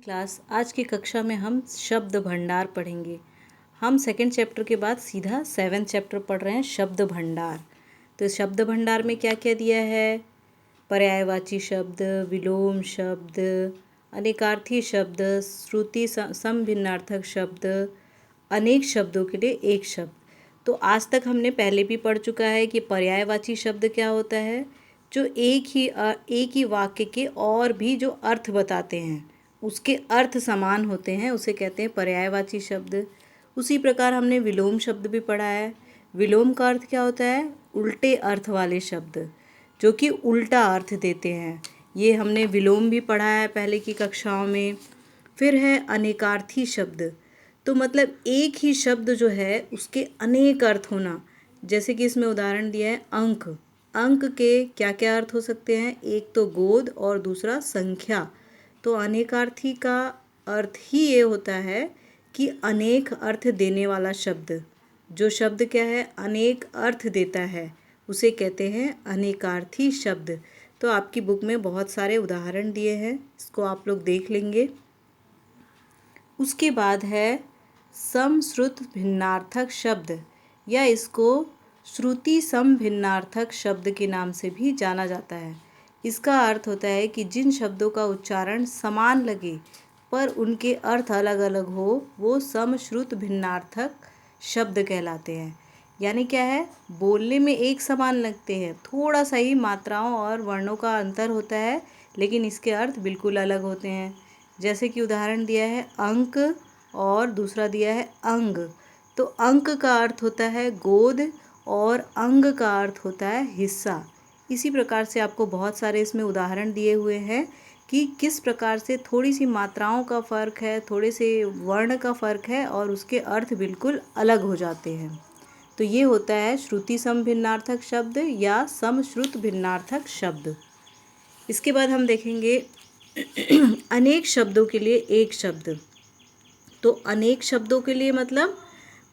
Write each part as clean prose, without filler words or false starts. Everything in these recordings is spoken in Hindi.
क्लास आज की कक्षा में हम शब्द भंडार पढ़ेंगे। हम सेकंड चैप्टर के बाद सीधा 7th चैप्टर पढ़ रहे हैं, शब्द भंडार। तो इस शब्द भंडार में क्या क्या दिया है? पर्यायवाची शब्द, विलोम शब्द, अनेकार्थी शब्द, श्रुति समभिन्नार्थक शब्द, अनेक शब्दों के लिए एक शब्द। तो आज तक हमने पहले भी पढ़ चुका है कि पर्यायवाची शब्द क्या होता है, जो एक ही वाक्य के और भी जो अर्थ बताते हैं, उसके अर्थ समान होते हैं, उसे कहते हैं पर्यायवाची शब्द। उसी प्रकार हमने विलोम शब्द भी पढ़ा है। विलोम का अर्थ क्या होता है? उल्टे अर्थ वाले शब्द, जो कि उल्टा अर्थ देते हैं। ये हमने विलोम भी पढ़ा है पहले की कक्षाओं में। फिर है अनेकार्थी शब्द। तो मतलब एक ही शब्द जो है उसके अनेक अर्थ होना। जैसे कि इसमें उदाहरण दिया है अंक। अंक के क्या क्या अर्थ हो सकते हैं? एक तो गोद और दूसरा संख्या। तो अनेकार्थी का अर्थ ही ये होता है कि अनेक अर्थ देने वाला शब्द। जो शब्द क्या है? अनेक अर्थ देता है, उसे कहते हैं अनेकार्थी शब्द। तो आपकी बुक में बहुत सारे उदाहरण दिए हैं, इसको आप लोग देख लेंगे। उसके बाद है समश्रुत भिन्नार्थक शब्द, या इसको श्रुति समभिन्नार्थक शब्द के नाम से भी जाना जाता है। इसका अर्थ होता है कि जिन शब्दों का उच्चारण समान लगे पर उनके अर्थ अलग अलग हो, वो समश्रुत भिन्नार्थक शब्द कहलाते हैं। यानी क्या है? बोलने में एक समान लगते हैं, थोड़ा सा ही मात्राओं और वर्णों का अंतर होता है, लेकिन इसके अर्थ बिल्कुल अलग होते हैं। जैसे कि उदाहरण दिया है अंक और दूसरा दिया है अंग। तो अंक का अर्थ होता है गोद और अंग का अर्थ होता है हिस्सा। इसी प्रकार से आपको बहुत सारे इसमें उदाहरण दिए हुए हैं कि किस प्रकार से थोड़ी सी मात्राओं का फ़र्क है, थोड़े से वर्ण का फ़र्क है और उसके अर्थ बिल्कुल अलग हो जाते हैं। तो ये होता है श्रुति समभिन्नार्थक शब्द या समश्रुत भिन्नार्थक शब्द। इसके बाद हम देखेंगे अनेक शब्दों के लिए एक शब्द। तो अनेक शब्दों के लिए मतलब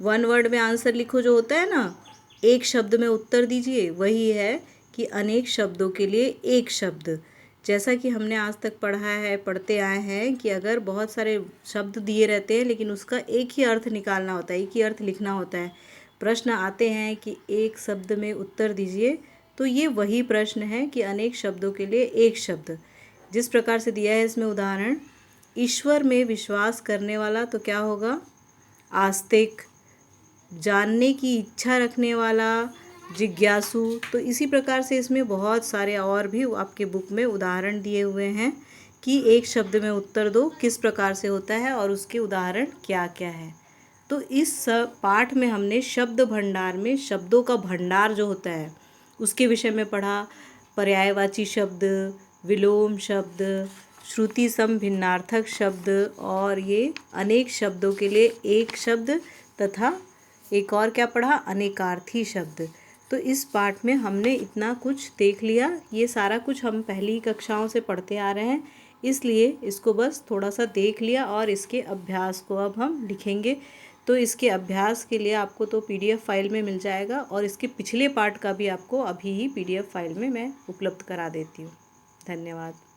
वन वर्ड में आंसर लिखो जो होता है ना, एक शब्द में उत्तर दीजिए, वही है कि अनेक शब्दों के लिए एक शब्द। जैसा कि हमने आज तक पढ़ा है, पढ़ते आए हैं कि अगर बहुत सारे शब्द दिए रहते हैं लेकिन उसका एक ही अर्थ निकालना होता है, एक ही अर्थ लिखना होता है। प्रश्न आते हैं कि एक शब्द में उत्तर दीजिए, तो ये वही प्रश्न है कि अनेक शब्दों के लिए एक शब्द। जिस प्रकार से दिया है इसमें उदाहरण, ईश्वर में विश्वास करने वाला तो क्या होगा? आस्तिक। जानने की इच्छा रखने वाला जिज्ञासु। तो इसी प्रकार से इसमें बहुत सारे और भी आपके बुक में उदाहरण दिए हुए हैं कि एक शब्द में उत्तर दो किस प्रकार से होता है और उसके उदाहरण क्या क्या है। तो इस पाठ में हमने शब्द भंडार में शब्दों का भंडार जो होता है उसके विषय में पढ़ा। पर्यायवाची शब्द, विलोम शब्द, श्रुति समभिन्नार्थक शब्द और ये अनेक शब्दों के लिए एक शब्द, तथा एक और क्या पढ़ा? अनेकार्थी शब्द। तो इस पाठ में हमने इतना कुछ देख लिया। ये सारा कुछ हम पहली कक्षाओं से पढ़ते आ रहे हैं, इसलिए इसको बस थोड़ा सा देख लिया और इसके अभ्यास को अब हम लिखेंगे। तो इसके अभ्यास के लिए आपको तो PDF फाइल में मिल जाएगा और इसके पिछले पार्ट का भी आपको अभी ही PDF फाइल में मैं उपलब्ध करा देती हूँ। धन्यवाद।